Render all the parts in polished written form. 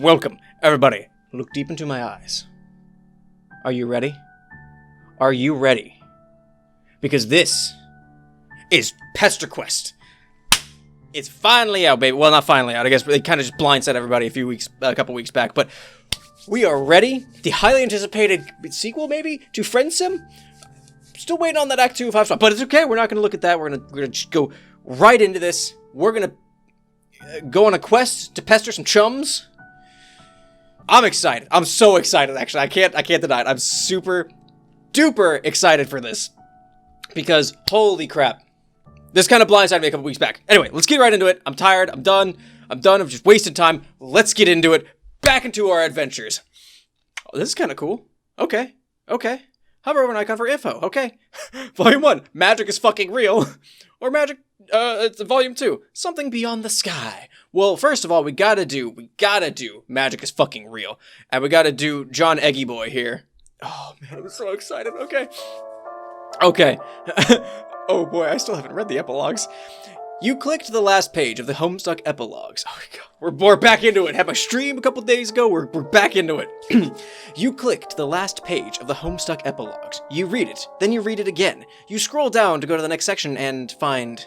Welcome, everybody. Look deep into my eyes. Are you ready? Are you ready? Because this is Pesterquest. It's finally out, baby. Well, not finally out. I guess they kind of just blindsided everybody a couple weeks back. But we are ready. The highly anticipated sequel, maybe, to Friendsim. Still waiting on that Act 2 of Hiveswap, but it's okay. We're not going to look at that. We're gonna just go right into this. We're gonna go on a quest to pester some chums. I'm excited. I'm so excited. Actually, I can't deny it. I'm super duper excited for this because holy crap, this kind of blindsided me a couple weeks back. Anyway, let's get right into it. I'm tired. I'm done. I've just wasted time. Let's get into it. Back into our adventures. Oh, this is kind of cool. Okay. Hover over an icon for info. Okay. Volume 1. Magic is fucking real. Or magic, it's Volume 2. Something beyond the sky. Well, first of all, we gotta do Magic is fucking real. And we gotta do John Egbert here. Oh, man, I'm so excited. Okay. Oh, boy, I still haven't read the epilogues. You clicked the last page of the Homestuck epilogues. Oh my god, we're back into it. Had my stream a couple days ago. We're back into it. You clicked the last page of the Homestuck epilogues. You read it, then you read it again. You scroll down to go to the next section and find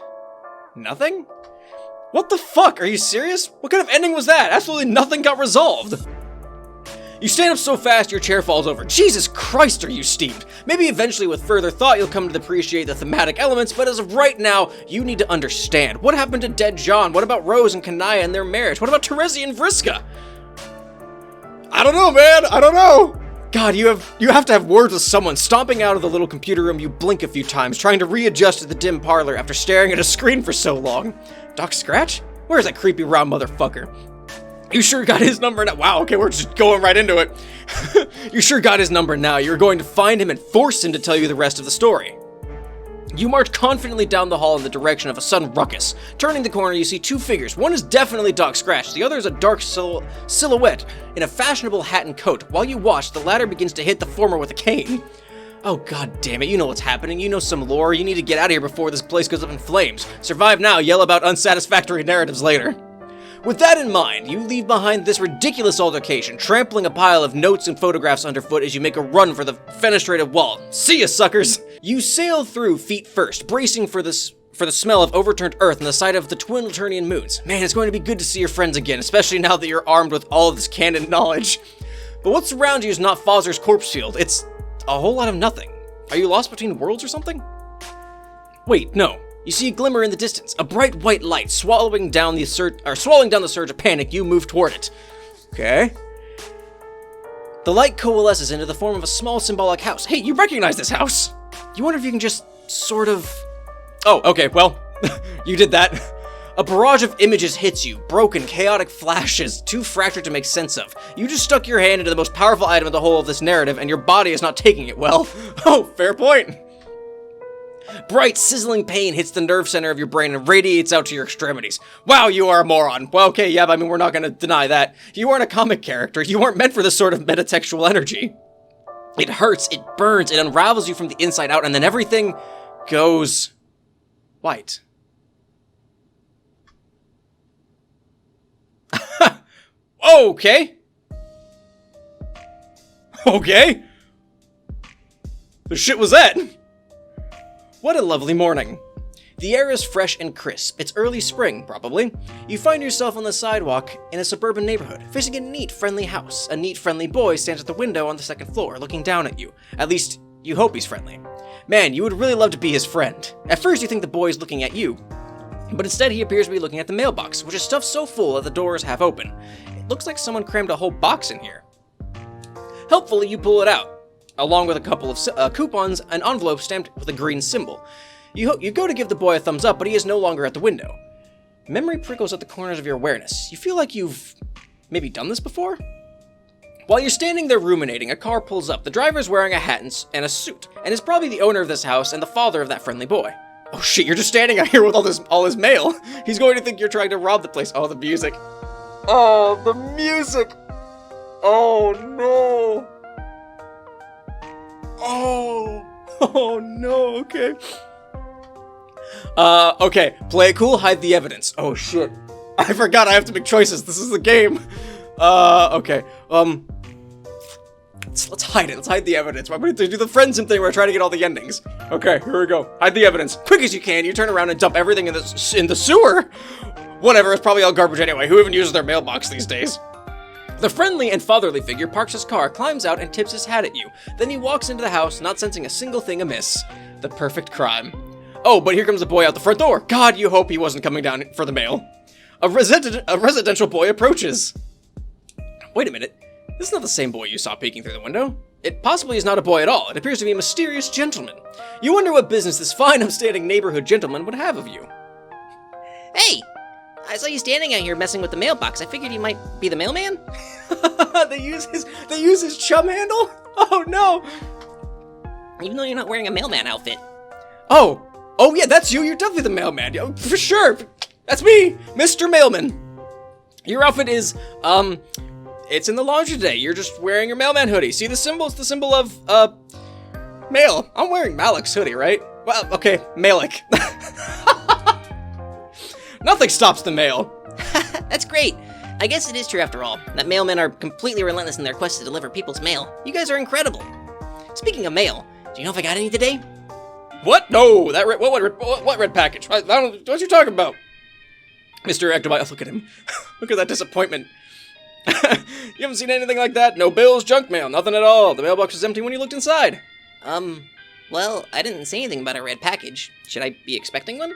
nothing. What the fuck? Are you serious? What kind of ending was that? Absolutely nothing got resolved. You stand up so fast your chair falls over. Jesus Christ, are you steamed? Maybe eventually with further thought you'll come to appreciate the thematic elements, but as of right now, you need to understand. What happened to dead John? What about Rose and Kanaya and their marriage? What about Terezi and Vriska? I don't know, man. I don't know. God, you have to have words with someone. Stomping out of the little computer room, you blink a few times, trying to readjust to the dim parlor after staring at a screen for so long. Doc Scratch? Where's that creepy round motherfucker? You sure got his number now. Wow, okay, we're just going right into it. You sure got his number now. You're going to find him and force him to tell you the rest of the story. You march confidently down the hall in the direction of a sudden ruckus. Turning the corner, you see two figures. One is definitely Doc Scratch. The other is a dark silhouette in a fashionable hat and coat. While you watch, the latter begins to hit the former with a cane. Oh, god damn it. You know what's happening. You know some lore. You need to get out of here before this place goes up in flames. Survive now, yell about unsatisfactory narratives later. With that in mind, you leave behind this ridiculous altercation, trampling a pile of notes and photographs underfoot as you make a run for the fenestrated wall. See ya, suckers! You sail through feet first, bracing for the smell of overturned earth and the sight of the twin Laternian moons. Man, it's going to be good to see your friends again, especially now that you're armed with all of this canon knowledge. But what's around you is not Fozzer's corpse field, it's a whole lot of nothing. Are you lost between worlds or something? Wait, no. You see a glimmer in the distance, a bright white light swallowing down the surge of panic. You move toward it. Okay. The light coalesces into the form of a small symbolic house. Hey, you recognize this house? You wonder if you can just sort of... Oh, okay, well, you did that. A barrage of images hits you, broken, chaotic flashes, too fractured to make sense of. You just stuck your hand into the most powerful item of the whole of this narrative, and your body is not taking it well. Oh, fair point. Bright, sizzling pain hits the nerve center of your brain and radiates out to your extremities. Wow, you are a moron. Well, okay, yeah, I mean, we're not gonna deny that. You aren't a comic character. You weren't meant for this sort of metatextual energy. It hurts, it burns, it unravels you from the inside out, and then everything goes white. Okay. Okay. The shit was that? What a lovely morning. The air is fresh and crisp. It's early spring, probably. You find yourself on the sidewalk in a suburban neighborhood, facing a neat, friendly house. A neat, friendly boy stands at the window on the second floor, looking down at you. At least, you hope he's friendly. Man, you would really love to be his friend. At first, you think the boy is looking at you, but instead he appears to be looking at the mailbox, which is stuffed so full that the door is half open. It looks like someone crammed a whole box in here. Helpfully, you pull it out, along with a couple of coupons and envelopes stamped with a green symbol. You go to give the boy a thumbs up, but he is no longer at the window. Memory prickles at the corners of your awareness. You feel like you've maybe done this before? While you're standing there ruminating, a car pulls up. The driver is wearing a hat and a suit, and is probably the owner of this house and the father of that friendly boy. Oh shit, you're just standing out here with all his mail. He's going to think you're trying to rob the place. Oh, the music. Oh, the music. Oh no. Oh no, okay. Okay, play it cool, hide the evidence. Oh shit. I forgot I have to make choices. This is the game. Okay. Let's hide it. Let's hide the evidence. Why would we do the Friendsim thing where I try to get all the endings? Okay, here we go. Hide the evidence. Quick as you can. You turn around and dump everything in the sewer. Whatever, it's probably all garbage anyway. Who even uses their mailbox these days? The friendly and fatherly figure parks his car, climbs out, and tips his hat at you. Then he walks into the house, not sensing a single thing amiss. The perfect crime. Oh, but here comes the boy out the front door. God, you hope he wasn't coming down for the mail. A residential boy approaches. Wait a minute. This is not the same boy you saw peeking through the window. It possibly is not a boy at all. It appears to be a mysterious gentleman. You wonder what business this fine, upstanding neighborhood gentleman would have of you. Hey! I saw you standing out here messing with the mailbox. I figured you might be the mailman? They use his chum handle? Oh no! Even though you're not wearing a mailman outfit. Oh yeah, that's you. You're definitely the mailman. Yeah, for sure. That's me, Mr. Mailman. Your outfit is, it's in the laundry today. You're just wearing your mailman hoodie. See the symbol? It's the symbol of, mail. I'm wearing Malik's hoodie, right? Well, okay, Malik. Nothing stops the mail. That's great. I guess it is true after all, that mailmen are completely relentless in their quest to deliver people's mail. You guys are incredible. Speaking of mail, do you know if I got any today? What? No, that what red package? I don't, what you talking about? Mr. Ectobite, look at him. Look at that disappointment. You haven't seen anything like that? No bills, junk mail, nothing at all. The mailbox was empty when you looked inside. Well, I didn't say anything about a red package. Should I be expecting one?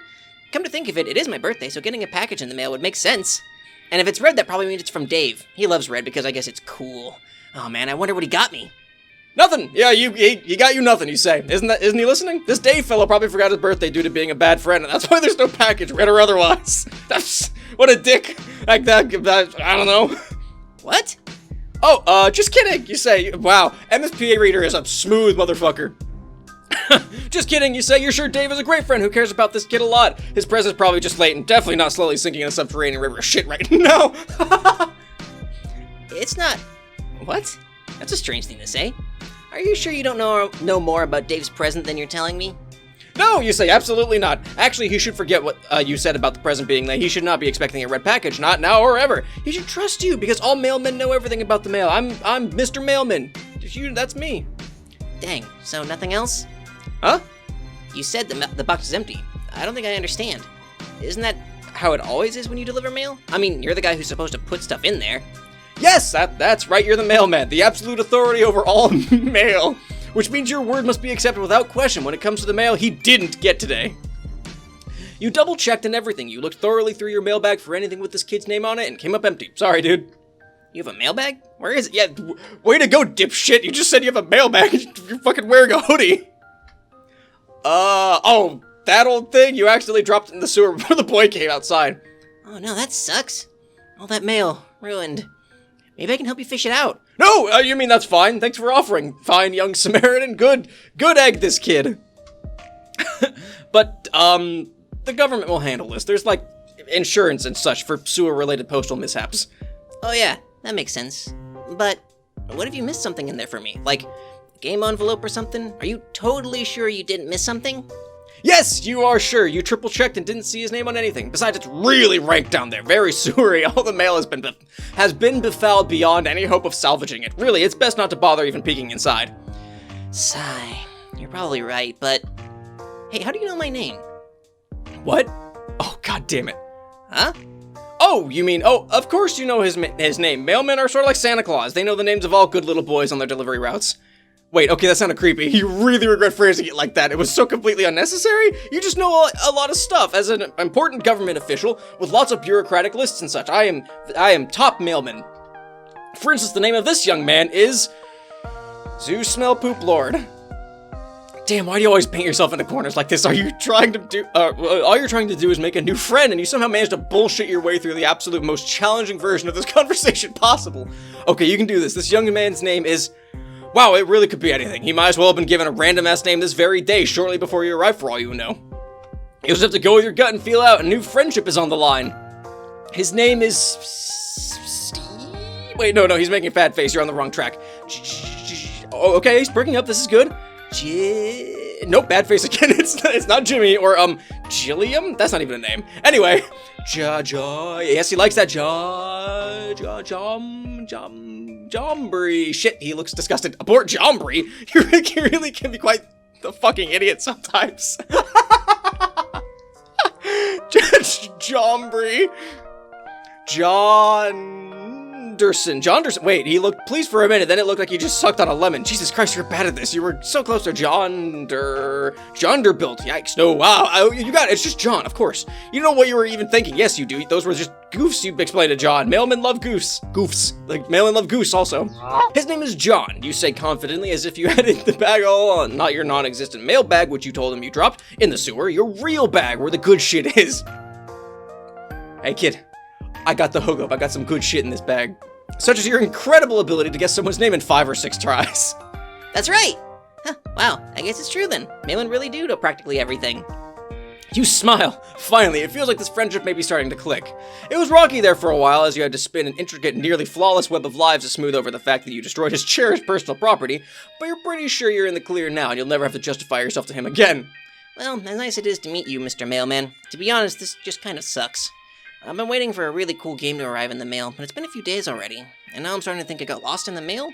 Come to think of it, it is my birthday, so getting a package in the mail would make sense. And if it's red, that probably means it's from Dave. He loves red because I guess it's cool. Oh man, I wonder what he got me. Nothing. Yeah, he got you nothing, you say. Isn't he listening? This Dave fellow probably forgot his birthday due to being a bad friend, and that's why there's no package, red or otherwise. That's, what a dick. Like that, I don't know. What? Oh, just kidding, you say. Wow, MSPA Reader is a smooth motherfucker. Just kidding, you say. You're sure Dave is a great friend who cares about this kid a lot. His present's probably just late and definitely not slowly sinking in a subterranean river of shit right now. It's not... What? That's a strange thing to say. Are you sure you don't know more about Dave's present than you're telling me? No, you say, absolutely not. Actually, he should forget what you said about the present being that he should not be expecting a red package, not now or ever. He should trust you, because all mailmen know everything about the mail. I'm Mr. Mailman. That's me. Dang, so nothing else? Huh? You said the box is empty. I don't think I understand. Isn't that how it always is when you deliver mail? I mean, you're the guy who's supposed to put stuff in there. Yes, that's right, you're the mailman, the absolute authority over all mail, which means your word must be accepted without question when it comes to the mail he didn't get today. You double-checked and everything. You looked thoroughly through your mailbag for anything with this kid's name on it and came up empty. Sorry, dude. You have a mailbag? Where is it? Yeah, way to go, dipshit. You just said you have a mailbag. You're fucking wearing a hoodie. Oh, that old thing? You accidentally dropped it in the sewer before the boy came outside. Oh no, that sucks. All that mail, ruined. Maybe I can help you fish it out. No, you mean that's fine. Thanks for offering. Fine young Samaritan. Good egg this kid. But, the government will handle this. There's, like, insurance and such for sewer-related postal mishaps. Oh yeah, that makes sense. But, what if you missed something in there for me? Like, a game envelope or something? Are you totally sure you didn't miss something? Yes, you are sure. You triple-checked and didn't see his name on anything. Besides, it's really rank down there. Very sewery. All the mail has been befouled beyond any hope of salvaging it. Really, it's best not to bother even peeking inside. Sigh. You're probably right, but... Hey, how do you know my name? What? Oh, god damn it. Huh? Oh, you mean... Oh, of course you know his name. Mailmen are sort of like Santa Claus. They know the names of all good little boys on their delivery routes. Wait, okay, that sounded creepy. You really regret phrasing it like that. It was so completely unnecessary. You just know a lot of stuff. As an important government official with lots of bureaucratic lists and such, I am top mailman. For instance, the name of this young man is Zoo Smell Poop Lord. Damn, why do you always paint yourself into corners like this? Are you trying to do, all you're trying to do is make a new friend, and you somehow managed to bullshit your way through the absolute most challenging version of this conversation possible. Okay, you can do this. This young man's name is... Wow, it really could be anything. He might as well have been given a random-ass name this very day, shortly before you arrived, for all you know. You just have to go with your gut and feel out. A new friendship is on the line. His name is... Steve? Wait, no, he's making a bad face. You're on the wrong track. Oh, okay, he's breaking up. This is good. Nope, bad face again. It's not Jimmy or Gilliam. That's not even a name. Anyway, yes, he likes that Jombry. Shit, he looks disgusted. Abort Jombry. He really can be quite the fucking idiot sometimes. Jombry. John Derson. Wait, he looked pleased for a minute, then it looked like he just sucked on a lemon. Jesus Christ, you're bad at this. You were so close to Jonderbuilt. Yikes. No, wow. You got it. It's just John, of course. You know what you were even thinking. Yes, you do. Those were just goofs you explained to John. Mailmen love goose. Goofs. Like, mailmen love goose also. His name is John, you say confidently, as if you had in the bag all along. Not your non-existent mail bag, which you told him you dropped in the sewer. Your real bag, where the good shit is. Hey, kid. I got the hookup. I got some good shit in this bag. Such as your incredible ability to guess someone's name in 5 or 6 tries. That's right! Huh, wow, I guess it's true then. Mailmen really do know practically everything. You smile. Finally, it feels like this friendship may be starting to click. It was rocky there for a while as you had to spin an intricate, nearly flawless web of lives to smooth over the fact that you destroyed his cherished personal property, but you're pretty sure you're in the clear now and you'll never have to justify yourself to him again. Well, as nice it is to meet you, Mr. Mailman. To be honest, this just kind of sucks. I've been waiting for a really cool game to arrive in the mail, but it's been a few days already, and now I'm starting to think it got lost in the mail.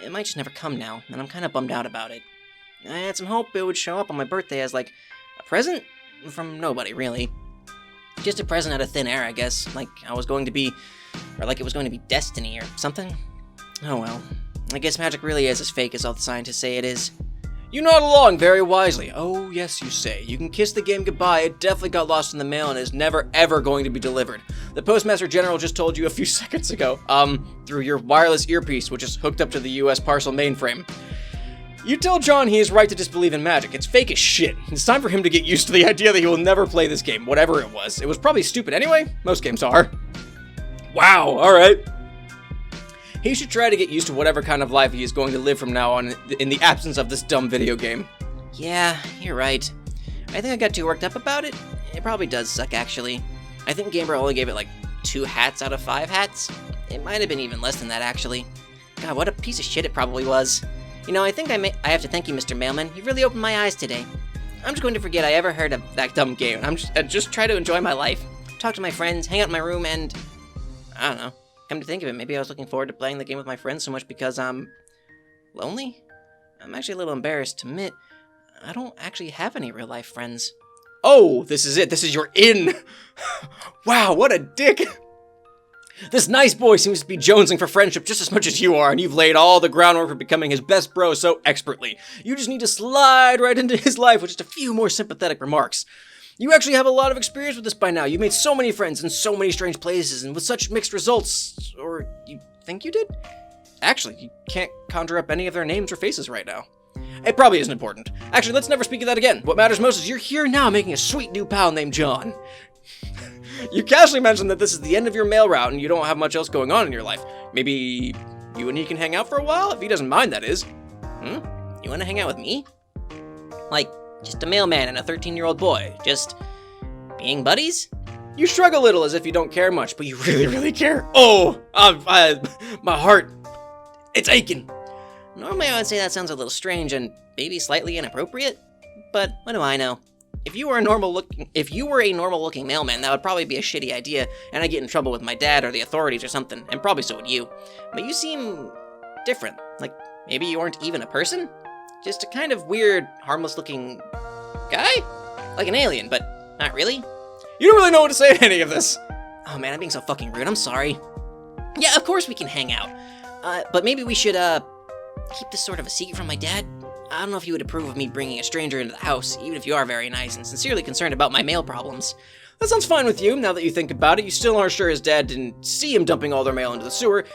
It might just never come now, and I'm kind of bummed out about it. I had some hope it would show up on my birthday as, like, a present from nobody, really. Just a present out of thin air, I guess, like I was going to be, or like it was going to be destiny or something. Oh well, I guess magic really is as fake as all the scientists say it is. You nod along very wisely. Oh, yes, you say. You can kiss the game goodbye. It definitely got lost in the mail and is never, ever going to be delivered. The Postmaster General just told you a few seconds ago, through your wireless earpiece, which is hooked up to the U.S. parcel mainframe. You tell John he is right to disbelieve in magic. It's fake as shit. It's time for him to get used to the idea that he will never play this game, whatever it was. It was probably stupid anyway. Most games are. Wow, alright. He should try to get used to whatever kind of life he is going to live from now on in the absence of this dumb video game. Yeah, you're right. I think I got too worked up about it. It probably does suck, actually. I think Gamer only gave it like 2 hats out of 5 hats. It might have been even less than that, actually. God, what a piece of shit it probably was. You know, I think I have to thank you, Mr. Mailman. You really opened my eyes today. I'm just going to forget I ever heard of that dumb game. I'm just try to enjoy my life. Talk to my friends, hang out in my room, and I don't know. Come to think of it, maybe I was looking forward to playing the game with my friends so much because I'm lonely? I'm actually a little embarrassed to admit I don't actually have any real-life friends. Oh, this is it. This is your in. Wow, what a dick. This nice boy seems to be jonesing for friendship just as much as you are, and you've laid all the groundwork for becoming his best bro so expertly. You just need to slide right into his life with just a few more sympathetic remarks. You actually have a lot of experience with this by now. You made so many friends in so many strange places and with such mixed results. Or you think you did? Actually, you can't conjure up any of their names or faces right now. It probably isn't important. Actually, let's never speak of that again. What matters most is you're here now making a sweet new pal named John. You casually mentioned that this is the end of your mail route and you don't have much else going on in your life. Maybe you and he can hang out for a while? If he doesn't mind, that is. You want to hang out with me? Like, just a mailman and a 13-year-old boy. Just being buddies? You shrug a little as if you don't care much, but you really, really care. Oh, my heart, it's aching. Normally I would say that sounds a little strange and maybe slightly inappropriate, but what do I know? If you were a normal looking mailman, that would probably be a shitty idea, and I'd get in trouble with my dad or the authorities or something, and probably so would you. But you seem different. Like, maybe you aren't even a person? Just a kind of weird, harmless-looking guy? Like an alien, but not really? You don't really know what to say to any of this. Oh man, I'm being so fucking rude, I'm sorry. Yeah, of course we can hang out. But maybe we should, keep this sort of a secret from my dad? I don't know if you would approve of me bringing a stranger into the house, even if you are very nice and sincerely concerned about my mail problems. That sounds fine with you, now that you think about it. You still aren't sure his dad didn't see him dumping all their mail into the sewer.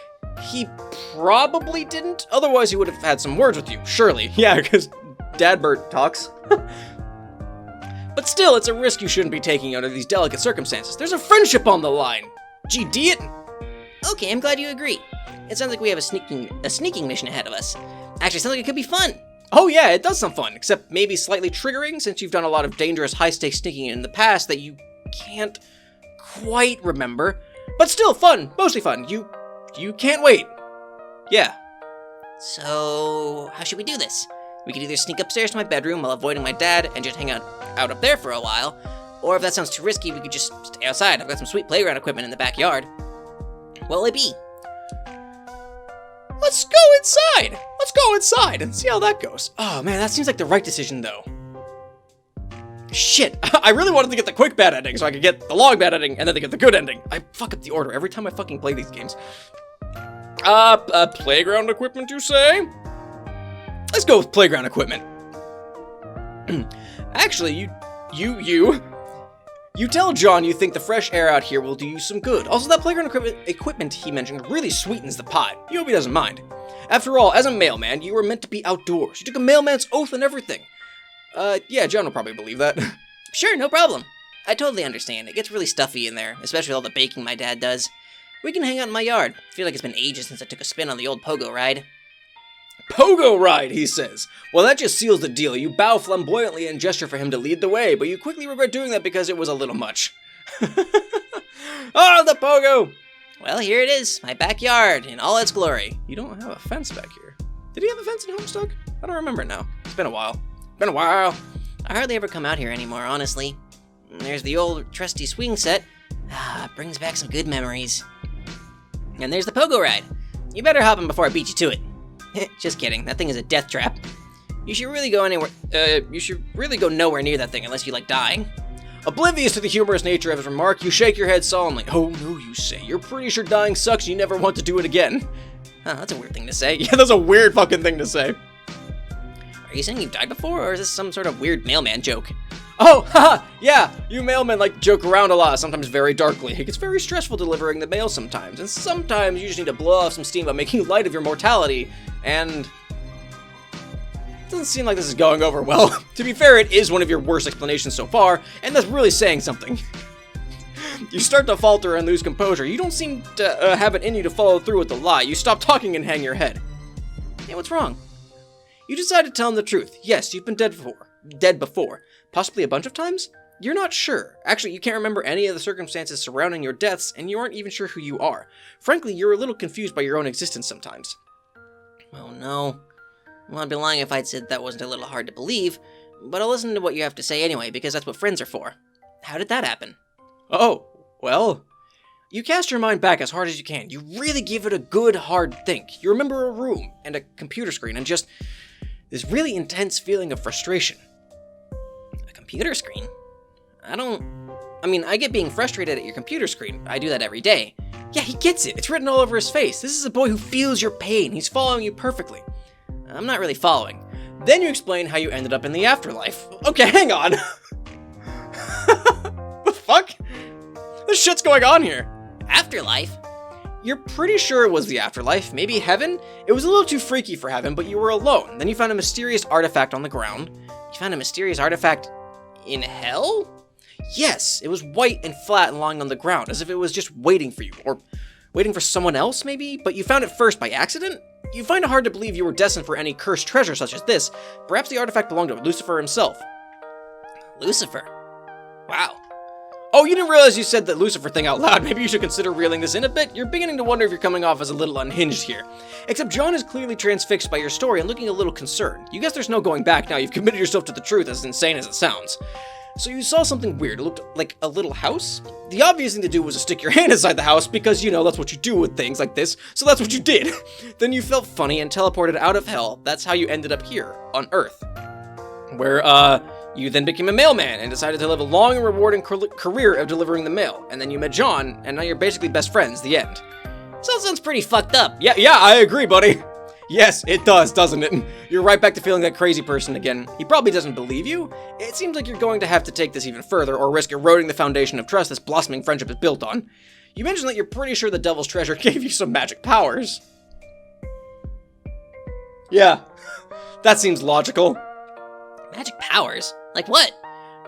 He probably didn't, otherwise he would have had some words with you, surely. Yeah, because Dadbert talks. But still, it's a risk you shouldn't be taking under these delicate circumstances. There's a friendship on the line. GD it. Okay, I'm glad you agree. It sounds like we have a sneaking mission ahead of us. Actually, it sounds like it could be fun. Oh yeah, it does sound fun, except maybe slightly triggering since you've done a lot of dangerous high-stakes sneaking in the past that you can't quite remember. But still fun, mostly fun. You can't wait. Yeah. So, how should we do this? We could either sneak upstairs to my bedroom while avoiding my dad and just hang out up there for a while, or if that sounds too risky, we could just stay outside. I've got some sweet playground equipment in the backyard. What will it be? Let's go inside! Let's go inside and see how that goes. Oh man, that seems like the right decision though. Shit, I really wanted to get the quick bad ending so I could get the long bad ending and then to get the good ending. I fuck up the order every time I fucking play these games. Playground equipment, you say? Let's go with playground equipment. Actually, you tell John you think the fresh air out here will do you some good. Also, that playground equipment he mentioned really sweetens the pot. You hope he doesn't mind. After all, as a mailman, you were meant to be outdoors. You took a mailman's oath and everything. Yeah, John will probably believe that. Sure, no problem. I totally understand. It gets really stuffy in there, especially all the baking my dad does. We can hang out in my yard. I feel like it's been ages since I took a spin on the old pogo ride. Pogo ride, he says. Well, that just seals the deal. You bow flamboyantly and gesture for him to lead the way, but you quickly regret doing that because it was a little much. Oh, the pogo! Well, here it is, my backyard in all its glory. You don't have a fence back here. Did he have a fence in Homestuck? I don't remember now. It's been a while. Been a while. I hardly ever come out here anymore, honestly. There's the old trusty swing set. Brings back some good memories. And there's the pogo ride. You better hop in before I beat you to it. Just kidding, that thing is a death trap. You should really go nowhere near that thing unless you like dying. Oblivious to the humorous nature of his remark, you shake your head solemnly. Oh no, you say. You're pretty sure dying sucks and you never want to do it again. Huh, that's a weird thing to say. Yeah, that's a weird fucking thing to say. Are you saying you've died before, or is this some sort of weird mailman joke? Oh, haha, yeah, you mailmen like to joke around a lot, sometimes very darkly. It gets very stressful delivering the mail sometimes, and sometimes you just need to blow off some steam by making light of your mortality, and... It doesn't seem like this is going over well. To be fair, it is one of your worst explanations so far, and that's really saying something. You start to falter and lose composure. You don't seem to have it in you to follow through with the lie. You stop talking and hang your head. Hey, what's wrong? You decide to tell him the truth. Yes, you've been dead before. Possibly a bunch of times? You're not sure. Actually, you can't remember any of the circumstances surrounding your deaths, and you aren't even sure who you are. Frankly, you're a little confused by your own existence sometimes. Oh no. Well, I'd be lying if I'd said that wasn't a little hard to believe, but I'll listen to what you have to say anyway, because that's what friends are for. How did that happen? Oh, well... You cast your mind back as hard as you can. You really give it a good, hard think. You remember a room, and a computer screen, and just... this really intense feeling of frustration. A computer screen? I get being frustrated at your computer screen. I do that every day. Yeah, he gets it. It's written all over his face. This is a boy who feels your pain. He's following you perfectly. I'm not really following. Then you explain how you ended up in the afterlife. Okay, hang on. The fuck? This shit's going on here. Afterlife? You're pretty sure it was the afterlife, maybe heaven? It was a little too freaky for heaven, but you were alone. Then you found a mysterious artifact on the ground. You found a mysterious artifact in hell? Yes, it was white and flat and lying on the ground, as if it was just waiting for you, or waiting for someone else, maybe? But you found it first by accident? You find it hard to believe you were destined for any cursed treasure such as this. Perhaps the artifact belonged to Lucifer himself. Lucifer? Wow. Oh, you didn't realize you said that Lucifer thing out loud. Maybe you should consider reeling this in a bit. You're beginning to wonder if you're coming off as a little unhinged here. Except John is clearly transfixed by your story and looking a little concerned. You guess there's no going back now. You've committed yourself to the truth, as insane as it sounds. So you saw something weird. It looked like a little house? The obvious thing to do was to stick your hand inside the house because, you know, that's what you do with things like this. So that's what you did. Then you felt funny and teleported out of hell. That's how you ended up here, on Earth. Where, you then became a mailman and decided to live a long and rewarding career of delivering the mail. And then you met John, and now you're basically best friends, the end. So that sounds pretty fucked up. Yeah, I agree, buddy. Yes, it does, doesn't it? You're right back to feeling that crazy person again. He probably doesn't believe you. It seems like you're going to have to take this even further or risk eroding the foundation of trust this blossoming friendship is built on. You mentioned that you're pretty sure the devil's treasure gave you some magic powers. Yeah, that seems logical. Magic powers? Like what?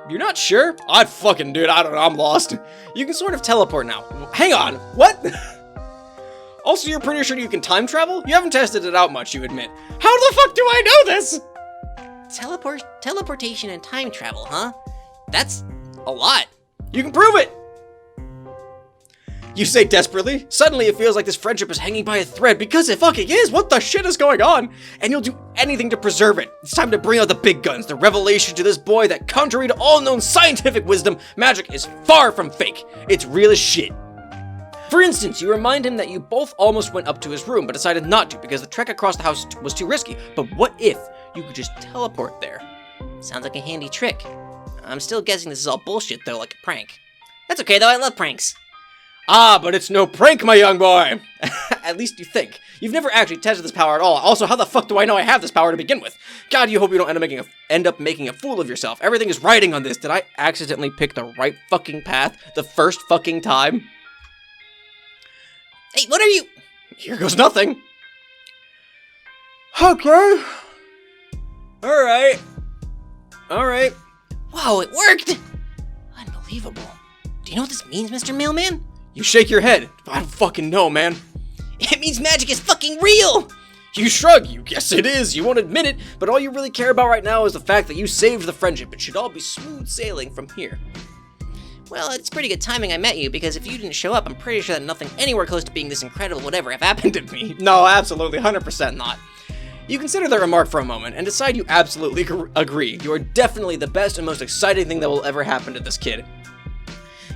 You're not sure? I'd fucking dude, I don't know, I'm lost. You can sort of teleport now. Hang on, what? Also, you're pretty sure you can time travel? You haven't tested it out much, you admit. How the fuck do I know this? Teleportation and time travel, huh? That's a lot. You can prove it! You say desperately. Suddenly it feels like this friendship is hanging by a thread, because it fucking is. What the shit is going on? And you'll do anything to preserve it. It's time to bring out the big guns, the revelation to this boy that, contrary to all known scientific wisdom, magic is far from fake. It's real as shit. For instance, you remind him that you both almost went up to his room, but decided not to because the trek across the house was too risky. But what if you could just teleport there? Sounds like a handy trick. I'm still guessing this is all bullshit, though, like a prank. That's okay, though, I love pranks. Ah, but it's no prank, my young boy! At least you think. You've never actually tested this power at all. Also, how the fuck do I know I have this power to begin with? God, you hope you don't end up making a fool of yourself. Everything is riding on this. Did I accidentally pick the right fucking path the first fucking time? Hey, what are you? Here goes nothing. Okay. Alright. Whoa, it worked! Unbelievable. Do you know what this means, Mr. Mailman? You shake your head. I don't fucking know, man. It means magic is fucking real! You shrug. You guess it is. You won't admit it, but all you really care about right now is the fact that you saved the friendship. It should all be smooth sailing from here. Well, it's pretty good timing I met you, because if you didn't show up, I'm pretty sure that nothing anywhere close to being this incredible would ever have happened to me. No, absolutely, 100% not. You consider that remark for a moment and decide you absolutely agree. You are definitely the best and most exciting thing that will ever happen to this kid.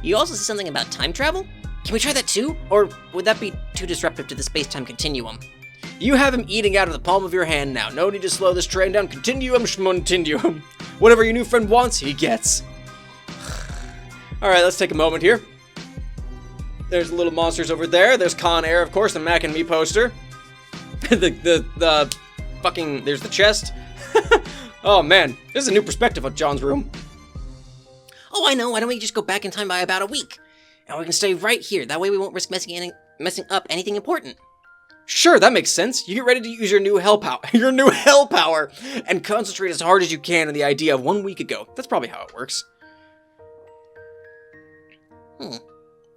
You also said something about time travel? Can we try that too? Or would that be too disruptive to the space-time continuum? You have him eating out of the palm of your hand now. No need to slow this train down. Continuum schmontinuum. Whatever your new friend wants, he gets. Alright, let's take a moment here. There's the little monsters over there. There's Con Air, of course, the Mac and Me poster. the fucking... There's the chest. Oh, man. This is a new perspective on John's room. Oh, I know. Why don't we just go back in time by about a week? And we can stay right here. That way we won't risk messing up anything important. Sure, that makes sense. You get ready to use your new hell power, and concentrate as hard as you can on the idea of 1 week ago. That's probably how it works.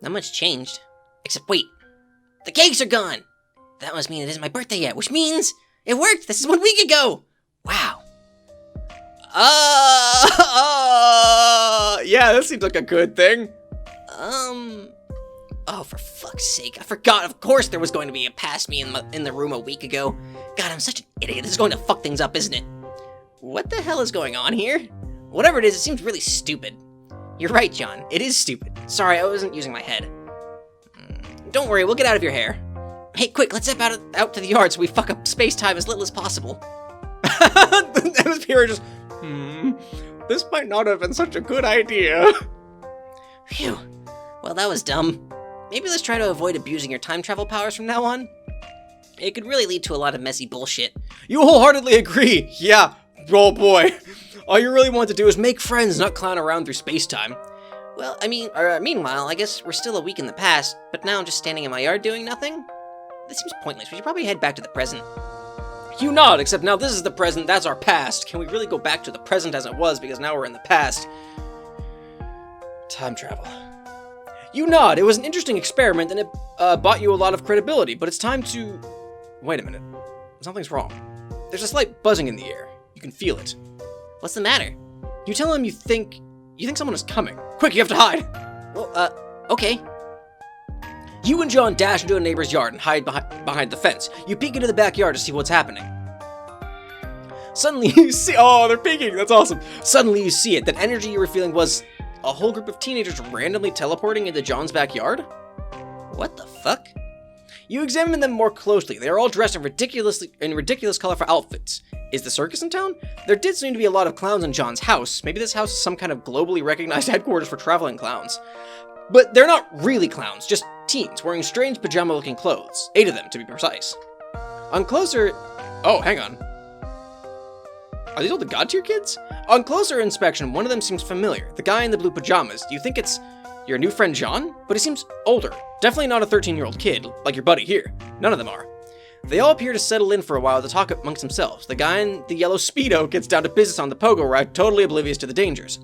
Not much changed. Except, wait. The cakes are gone! That must mean it isn't my birthday yet, which means it worked! This is 1 week ago! Wow. Yeah, that seems like a good thing. Oh, for fuck's sake. I forgot, of course there was going to be a past me in the room a week ago. God, I'm such an idiot. This is going to fuck things up, isn't it? What the hell is going on here? Whatever it is, it seems really stupid. You're right, John. It is stupid. Sorry, I wasn't using my head. Don't worry, we'll get out of your hair. Hey, quick, let's step out to the yard so we fuck up space-time as little as possible. The MSPA just, this might not have been such a good idea. Phew. Well, that was dumb. Maybe let's try to avoid abusing your time travel powers from now on. It could really lead to a lot of messy bullshit. You wholeheartedly agree. Yeah. Oh boy. All you really want to do is make friends, not clown around through space-time. Well, meanwhile, I guess we're still a week in the past, but now I'm just standing in my yard doing nothing? This seems pointless. We should probably head back to the present. You nod, except now this is the present, that's our past. Can we really go back to the present as it was, because now we're in the past? Time travel. You nod. It was an interesting experiment, and it bought you a lot of credibility, but it's time to... Wait a minute. Something's wrong. There's a slight buzzing in the air. You can feel it. What's the matter? You tell him you think someone is coming. Quick, you have to hide! Well, okay. You and John dash into a neighbor's yard and hide behind the fence. You peek into the backyard to see what's happening. Suddenly you see... Oh, they're peeking! That's awesome! Suddenly you see it. That energy you were feeling was a whole group of teenagers randomly teleporting into John's backyard? What the fuck? You examine them more closely. They are all dressed in ridiculous colorful outfits. Is the circus in town? There did seem to be a lot of clowns in John's house. Maybe this house is some kind of globally recognized headquarters for traveling clowns. But they're not really clowns, just teens wearing strange pajama-looking clothes. 8 of them, to be precise. On closer... Oh, hang on. Are these all the God Tier kids? On closer inspection, one of them seems familiar. The guy in the blue pajamas. Do you think it's your new friend John? But he seems older. Definitely not a 13-year-old kid, like your buddy here. None of them are. They all appear to settle in for a while to talk amongst themselves. The guy in the yellow Speedo gets down to business on the pogo ride, totally oblivious to the dangers.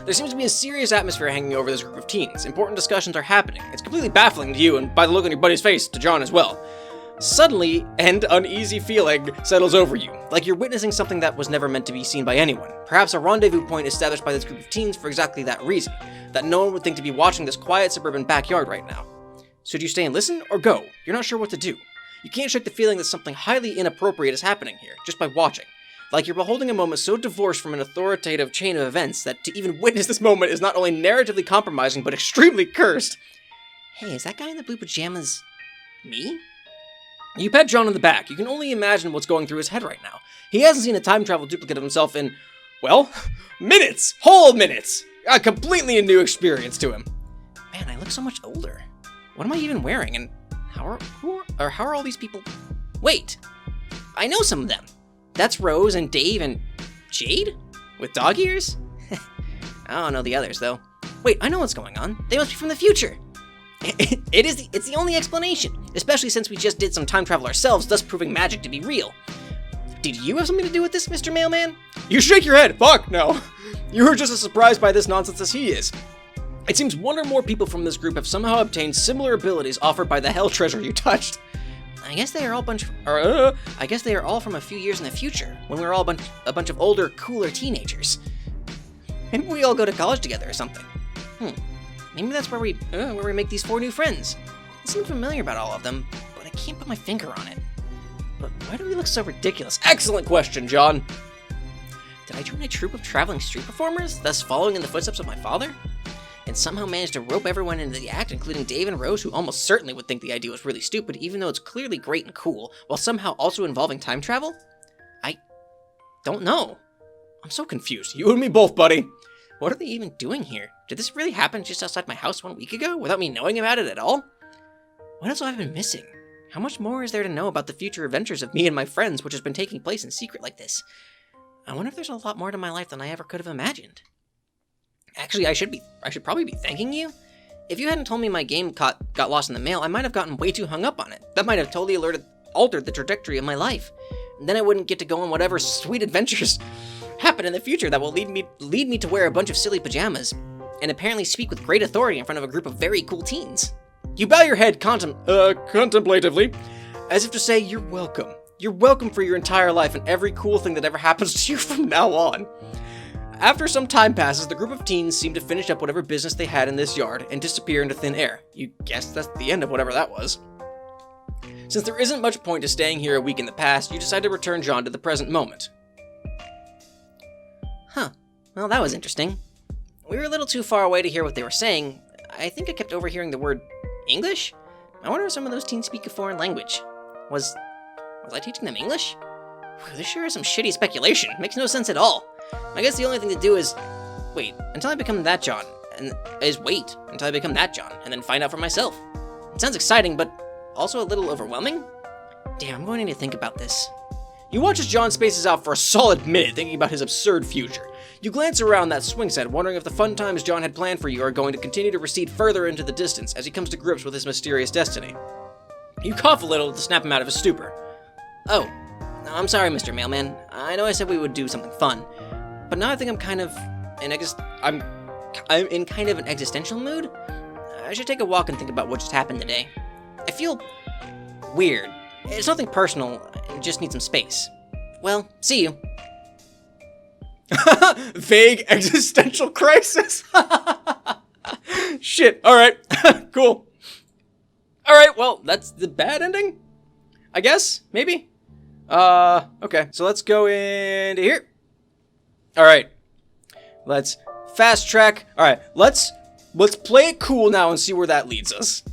There seems to be a serious atmosphere hanging over this group of teens. Important discussions are happening. It's completely baffling to you, and by the look on your buddy's face, to John as well. Suddenly, an uneasy feeling settles over you, like you're witnessing something that was never meant to be seen by anyone. Perhaps a rendezvous point established by this group of teens for exactly that reason, that no one would think to be watching this quiet suburban backyard right now. Should you stay and listen, or go? You're not sure what to do. You can't shake the feeling that something highly inappropriate is happening here, just by watching. Like you're beholding a moment so divorced from an authoritative chain of events that to even witness this moment is not only narratively compromising, but extremely cursed. Hey, is that guy in the blue pajamas me? You pat John on the back. You can only imagine what's going through his head right now. He hasn't seen a time travel duplicate of himself in, well, minutes! Whole minutes! A completely new experience to him. Man, I look so much older. What am I even wearing, and how are all these people? Wait, I know some of them. That's Rose and Dave and Jade? With dog ears? I don't know the others, though. Wait, I know what's going on. They must be from the future. It's the only explanation, especially since we just did some time travel ourselves, thus proving magic to be real. Did you have something to do with this, Mr. Mailman? You shake your head. Fuck, no. You were just as surprised by this nonsense as he is. It seems one or more people from this group have somehow obtained similar abilities offered by the hell treasure you touched. I guess they are all from a few years in the future, when we were all a bunch of older, cooler teenagers. Maybe we all go to college together or something. Maybe that's where we make these 4 new friends. I seem familiar about all of them, but I can't put my finger on it. But why do we look so ridiculous? Excellent question, John. Did I join a troupe of traveling street performers, thus following in the footsteps of my father? And somehow managed to rope everyone into the act, including Dave and Rose, who almost certainly would think the idea was really stupid, even though it's clearly great and cool, while somehow also involving time travel? I don't know. I'm so confused. You and me both, buddy. What are they even doing here? Did this really happen just outside my house 1 week ago, without me knowing about it at all? What else have I been missing? How much more is there to know about the future adventures of me and my friends, which has been taking place in secret like this? I wonder if there's a lot more to my life than I ever could have imagined. Actually, I should probably be thanking you. If you hadn't told me my game got lost in the mail, I might have gotten way too hung up on it. That might have totally altered the trajectory of my life. And then I wouldn't get to go on whatever sweet adventures happen in the future that will lead me to wear a bunch of silly pajamas and apparently speak with great authority in front of a group of very cool teens. You bow your head contemplatively, as if to say you're welcome. You're welcome for your entire life and every cool thing that ever happens to you from now on. After some time passes, the group of teens seem to finish up whatever business they had in this yard and disappear into thin air. You guess that's the end of whatever that was. Since there isn't much point to staying here a week in the past, you decide to return John to the present moment. Huh. Well, that was interesting. We were a little too far away to hear what they were saying. I think I kept overhearing the word English? I wonder if some of those teens speak a foreign language. Was I teaching them English? Whew, this sure is some shitty speculation. Makes no sense at all. I guess the only thing to do is wait until I become that John, and then find out for myself. It sounds exciting, but also a little overwhelming. Damn, I'm going to need to think about this. You watch as John spaces out for a solid minute thinking about his absurd future. You glance around that swing set, wondering if the fun times John had planned for you are going to continue to recede further into the distance as he comes to grips with his mysterious destiny. You cough a little to snap him out of his stupor. Oh, I'm sorry, Mr. Mailman. I know I said we would do something fun, but now I think I'm in kind of an existential mood. I should take a walk and think about what just happened today. I feel weird. It's nothing personal, I just need some space. Well, see you. Vague existential crisis. Shit, alright. Cool. Alright, well, that's the bad ending? I guess? Maybe? Okay, so let's go into here. Alright. Let's fast track. Alright, let's play it cool now and see where that leads us.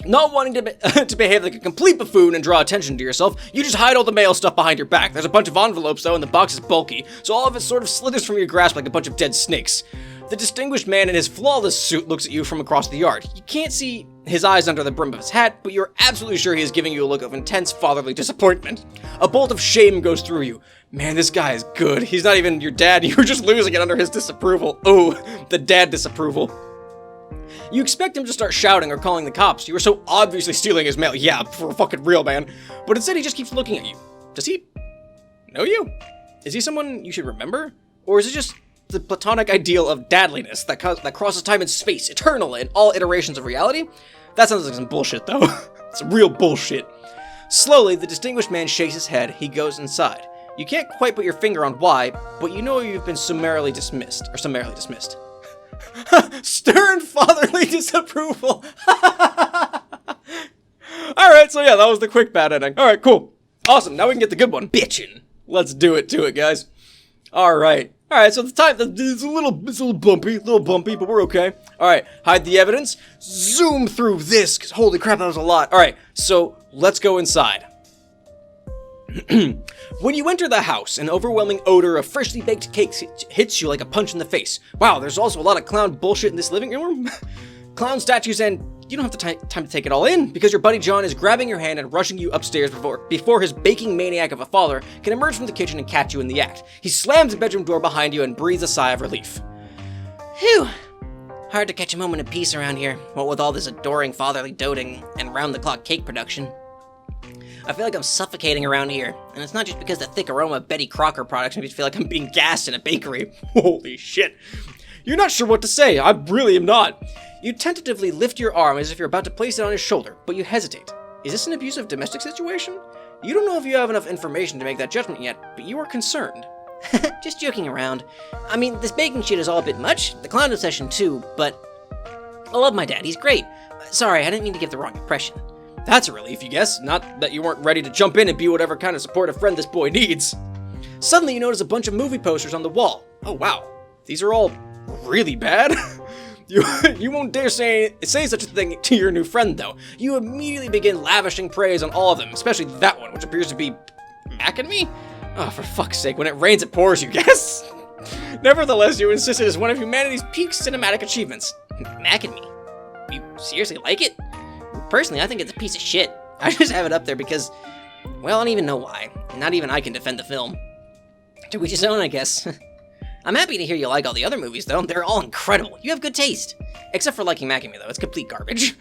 Not wanting to behave like a complete buffoon and draw attention to yourself, you just hide all the mail stuff behind your back. There's a bunch of envelopes though, and the box is bulky, so all of it sort of slithers from your grasp like a bunch of dead snakes. The distinguished man in his flawless suit looks at you from across the yard. You can't see his eyes under the brim of his hat, but you're absolutely sure he is giving you a look of intense fatherly disappointment. A bolt of shame goes through you. Man, this guy is good. He's not even your dad, you're just losing it under his disapproval. Ooh, the dad disapproval. You expect him to start shouting or calling the cops. You are so obviously stealing his mail. Yeah, for fucking real, man. But instead he just keeps looking at you. Does he know you? Is he someone you should remember? Or is it just the platonic ideal of dadliness that crosses time and space, eternal in all iterations of reality? That sounds like some bullshit, though. Some real bullshit. Slowly, the distinguished man shakes his head. He goes inside. You can't quite put your finger on why, but you know you've been summarily dismissed. Stern fatherly disapproval. Alright, so yeah, that was the quick bad ending. Alright, cool. Awesome, now we can get the good one. Bitchin'. Let's do it to it, guys. Alright. Alright, so the time, it's a little bumpy, but we're okay. Alright, hide the evidence. Zoom through this, because holy crap, that was a lot. Alright, so let's go inside. When you enter the house, an overwhelming odor of freshly baked cakes hits you like a punch in the face. Wow, there's also a lot of clown bullshit in this living room. Clown statues, and you don't have time to take it all in, because your buddy John is grabbing your hand and rushing you upstairs before his baking maniac of a father can emerge from the kitchen and catch you in the act. He slams the bedroom door behind you and breathes a sigh of relief. Phew. Hard to catch a moment of peace around here, what with all this adoring fatherly doting and round-the-clock cake production. I feel like I'm suffocating around here, and it's not just because the thick aroma of Betty Crocker products makes me feel like I'm being gassed in a bakery. Holy shit. You're not sure what to say. I really am not. You tentatively lift your arm as if you're about to place it on his shoulder, but you hesitate. Is this an abusive domestic situation? You don't know if you have enough information to make that judgment yet, but you are concerned. Just joking around. I mean, this baking shit is all a bit much, the clown obsession too, but I love my dad, he's great. Sorry, I didn't mean to give the wrong impression. That's a relief, you guess. Not that you weren't ready to jump in and be whatever kind of supportive friend this boy needs. Suddenly you notice a bunch of movie posters on the wall. Oh wow, these are all really bad? You won't dare say such a thing to your new friend, though. You immediately begin lavishing praise on all of them, especially that one, which appears to be macking me? Oh, for fuck's sake, when it rains it pours, you guess? Nevertheless, you insist it is one of humanity's peak cinematic achievements. Macking me? You seriously like it? Personally, I think it's a piece of shit. I just have it up there because, well, I don't even know why. Not even I can defend the film. To each his own, I guess. I'm happy to hear you like all the other movies, though. They're all incredible. You have good taste. Except for liking Macking Me, though. It's complete garbage.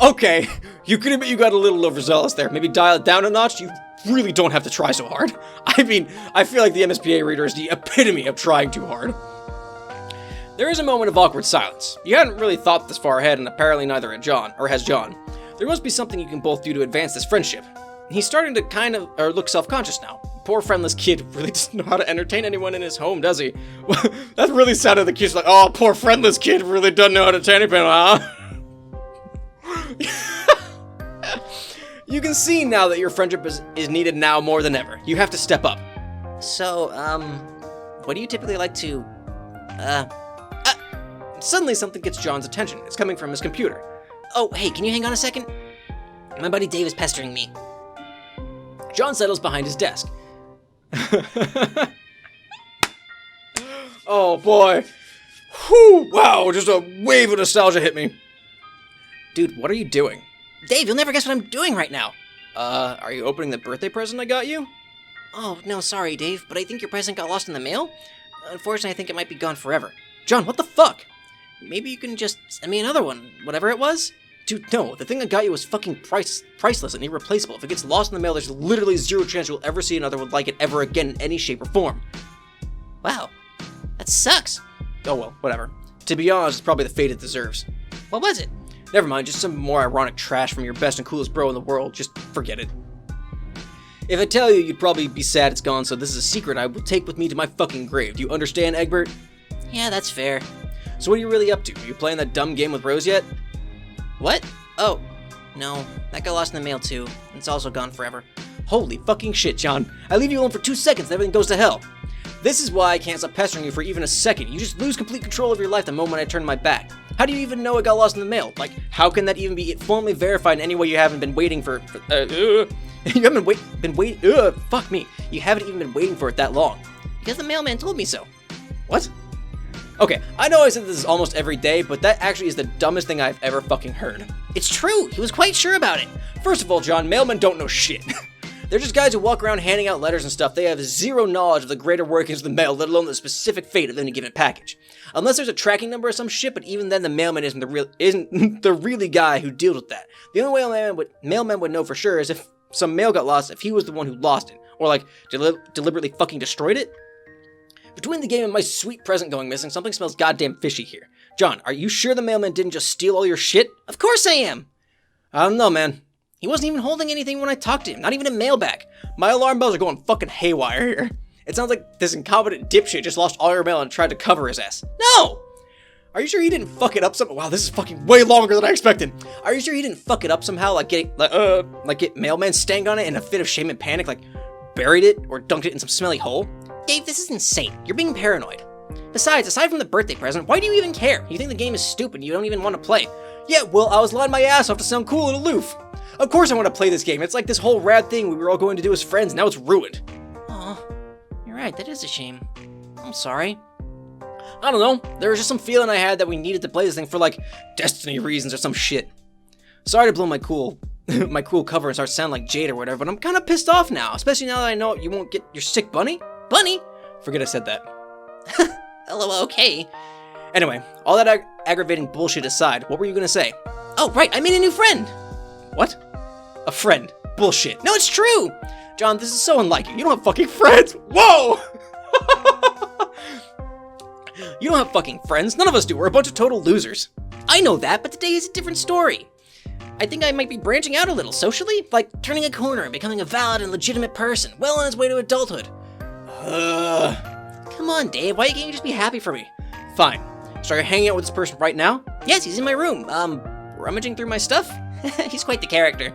Okay, you could admit you got a little overzealous there. Maybe dial it down a notch. You really don't have to try so hard. I mean, I feel like the MSPA Reader is the epitome of trying too hard. There is a moment of awkward silence. You hadn't really thought this far ahead, and apparently neither had John, or has John. There must be something you can both do to advance this friendship. He's starting to look self-conscious now. Poor friendless kid really doesn't know how to entertain anyone in his home, does he? That really sounded the kid's like, oh, poor friendless kid really doesn't know how to entertain anyone, huh? You can see now that your friendship is needed now more than ever. You have to step up. So, what do you typically like to, Suddenly something gets John's attention. It's coming from his computer. Oh, hey, can you hang on a second? My buddy Dave is pestering me. John settles behind his desk. Oh boy. Whew, wow, just a wave of nostalgia hit me. Dude, what are you doing? Dave, you'll never guess what I'm doing right now. Are you opening the birthday present I got you? Oh, no, sorry, Dave, but I think your present got lost in the mail. Unfortunately, I think it might be gone forever. John, what the fuck? Maybe you can just send me another one, whatever it was. Dude, no, the thing I got you was fucking priceless and irreplaceable. If it gets lost in the mail, there's literally zero chance you'll ever see another one like it ever again in any shape or form. Wow, that sucks. Oh well, whatever. To be honest, it's probably the fate it deserves. What was it? Never mind, just some more ironic trash from your best and coolest bro in the world. Just forget it. If I tell you, you'd probably be sad it's gone, so this is a secret I will take with me to my fucking grave. Do you understand, Egbert? Yeah, that's fair. So what are you really up to? Are you playing that dumb game with Rose yet? What? Oh, no. That got lost in the mail too. It's also gone forever. Holy fucking shit, John. I leave you alone for 2 seconds and everything goes to hell. This is why I can't stop pestering you for even a second. You just lose complete control of your life the moment I turn my back. How do you even know it got lost in the mail? Like, how can that even be formally verified in any way you haven't been waiting for you haven't fuck me. You haven't even been waiting for it that long. Because the mailman told me so. What? Okay, I know I said this almost every day, but that actually is the dumbest thing I've ever fucking heard. It's true, he was quite sure about it. First of all, John, mailmen don't know shit. They're just guys who walk around handing out letters and stuff. They have zero knowledge of the greater workings of the mail, let alone the specific fate of any given package. Unless there's a tracking number or some shit, but even then the mailman isn't the really guy who deals with that. The only way a mailman would know for sure is if some mail got lost, if he was the one who lost it. Or like, deliberately fucking destroyed it. Between the game and my sweet present going missing, something smells goddamn fishy here. John, are you sure the mailman didn't just steal all your shit? Of course I am! I don't know, man. He wasn't even holding anything when I talked to him, not even a mailbag. My alarm bells are going fucking haywire here. It sounds like this incompetent dipshit just lost all your mail and tried to cover his ass. No! Are you sure he didn't fuck it up somehow? Wow, this is fucking way longer than I expected. Are you sure he didn't fuck it up somehow? Like get mailman stank on it in a fit of shame and panic, like buried it or dunked it in some smelly hole? Dave, this is insane. You're being paranoid. Besides, aside from the birthday present, why do you even care? You think the game is stupid and you don't even want to play. Yeah, well, I was lying my ass off to sound cool and aloof. Of course I want to play this game. It's like this whole rad thing we were all going to do as friends. Now it's ruined. Aw, you're right. That is a shame. I'm sorry. I don't know. There was just some feeling I had that we needed to play this thing for, like, destiny reasons or some shit. Sorry to blow my cool my cool cover and start sounding like Jade or whatever, but I'm kind of pissed off now, especially now that I know you won't get your sick bunny. Bunny? Forget I said that. LOL, okay. Anyway, all that aggravating bullshit aside, what were you gonna say? Oh, right, I made a new friend. What? A friend? Bullshit. No, it's true. John, this is so unlike you. You don't have fucking friends. Whoa! You don't have fucking friends. None of us do. We're a bunch of total losers. I know that, but today is a different story. I think I might be branching out a little socially, like turning a corner and becoming a valid and legitimate person, well on his way to adulthood. Come on, Dave, why can't you just be happy for me? Fine. So are you hanging out with this person right now? Yes, he's in my room, rummaging through my stuff. He's quite the character.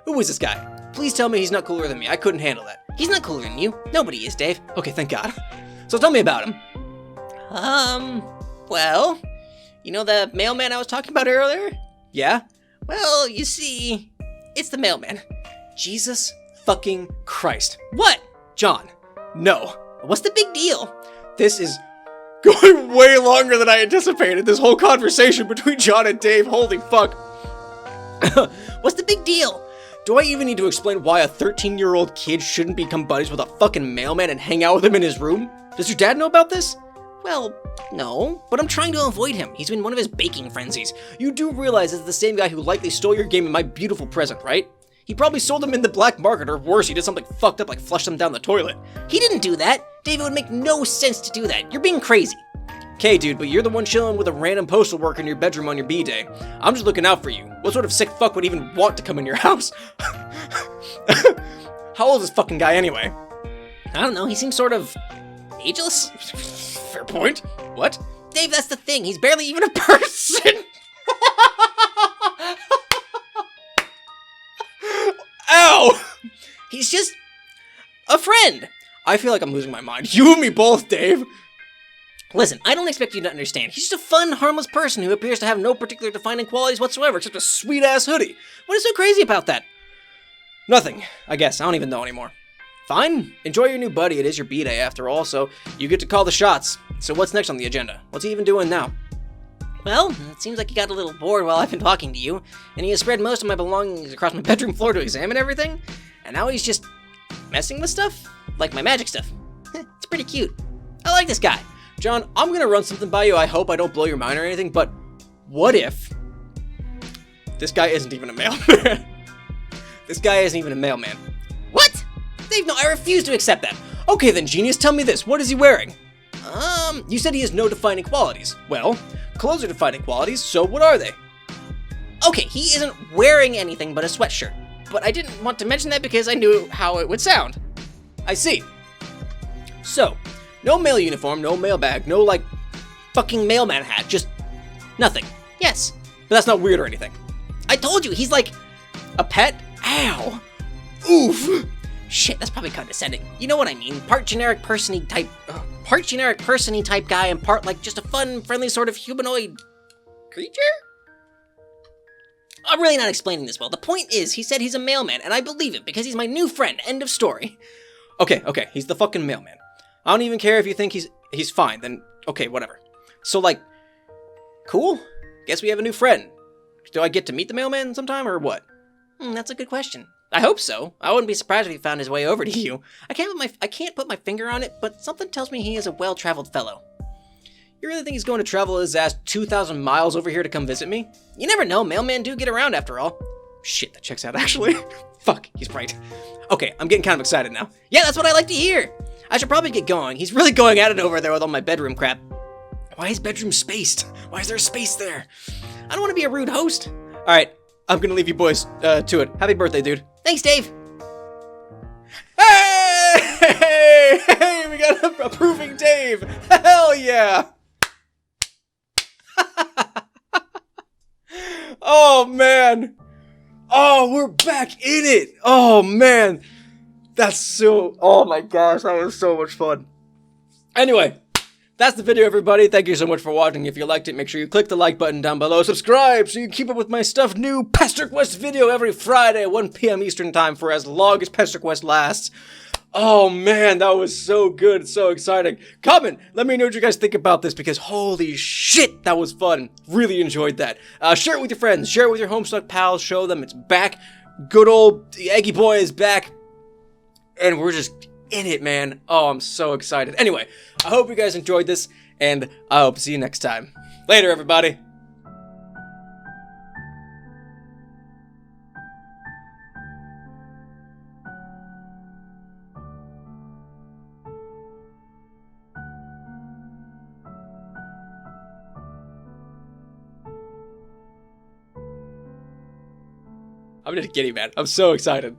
Who is this guy? Please tell me he's not cooler than me. I couldn't handle that. He's not cooler than you. Nobody is, Dave. Okay, thank God. So tell me about him. Well, you know the mailman I was talking about earlier? Yeah? Well, you see, it's the mailman. Jesus fucking Christ. What? John, no. What's the big deal? This is going way longer than I anticipated. This whole conversation between John and Dave, holy fuck. What's the big deal? Do I even need to explain why a 13-year-old kid shouldn't become buddies with a fucking mailman and hang out with him in his room? Does your dad know about this? Well, no, but I'm trying to avoid him. He's in one of his baking frenzies. You do realize it's the same guy who likely stole your game and my beautiful present, right? He probably sold them in the black market, or worse, he did something fucked up like flush them down the toilet. He didn't do that. Dave, it would make no sense to do that. You're being crazy. Okay, dude, but you're the one chilling with a random postal worker in your bedroom on your B-day. I'm just looking out for you. What sort of sick fuck would even want to come in your house? How old is this fucking guy anyway? I don't know, he seems sort of ageless. Fair point. What? Dave, that's the thing. He's barely even a person. Ow! He's just a friend. I feel like I'm losing my mind. You and me both, Dave. Listen, I don't expect you to understand. He's just a fun, harmless person who appears to have no particular defining qualities whatsoever except a sweet-ass hoodie. What is so crazy about that? Nothing, I guess. I don't even know anymore. Fine. Enjoy your new buddy. It is your B-day after all, so you get to call the shots. So what's next on the agenda? What's he even doing now? Well, it seems like he got a little bored while I've been talking to you, and he has spread most of my belongings across my bedroom floor to examine everything, and now he's just messing with stuff? Like my magic stuff. It's pretty cute. I like this guy. John, I'm gonna run something by you. I hope I don't blow your mind or anything, but what if this guy isn't even a mailman? This guy isn't even a mailman. What? Dave, no, I refuse to accept that. Okay then, genius, tell me this. What is he wearing? You said he has no defining qualities. Well, clothes are defining qualities, so what are they? Okay, he isn't wearing anything but a sweatshirt. But I didn't want to mention that because I knew how it would sound. I see. So, no mail uniform, no mailbag, no, like, fucking mailman hat, just nothing. Yes. But that's not weird or anything. I told you, he's like A pet? Ow. Oof. Shit, that's probably condescending. You know what I mean? Part generic person-y type guy and part like just a fun, friendly sort of humanoid creature? I'm really not explaining this well. The point is, he said he's a mailman, and I believe it because he's my new friend. End of story. Okay, he's the fucking mailman. I don't even care if you think he's fine, then okay, whatever. So like, cool? Guess we have a new friend. Do I get to meet the mailman sometime or what? That's a good question. I hope so. I wouldn't be surprised if he found his way over to you. I can't put my finger on it, but something tells me he is a well-traveled fellow. You really think he's going to travel his ass 2,000 miles over here to come visit me? You never know, mailmen do get around after all. Shit, that checks out actually. Fuck, he's right. Okay, I'm getting kind of excited now. Yeah, that's what I like to hear. I should probably get going. He's really going at it over there with all my bedroom crap. Why is bedroom spaced? Why is there space there? I don't want to be a rude host. Alright, I'm gonna leave you boys to it. Happy birthday, dude. Thanks, Dave. Hey, we got approving Dave. Hell yeah. Oh, man. Oh, we're back in it. Oh, man. That's so... Oh, my gosh. That was so much fun. Anyway, that's the video, everybody. Thank you so much for watching. If you liked it, make sure you click the like button down below. Subscribe so you can keep up with my stuff. New Pesterquest video every Friday at 1 p.m. Eastern Time for as long as Pesterquest lasts. Oh man, that was so good, so exciting. Comment, let me know what you guys think about this because holy shit, that was fun. Really enjoyed that. Share it with your friends, share it with your Homestuck pals, show them it's back. Good old Eggy Boy is back. And we're just in it, man. Oh, I'm so excited. Anyway, I hope you guys enjoyed this, and I hope to see you next time. Later, everybody. I'm just kidding, man. I'm so excited.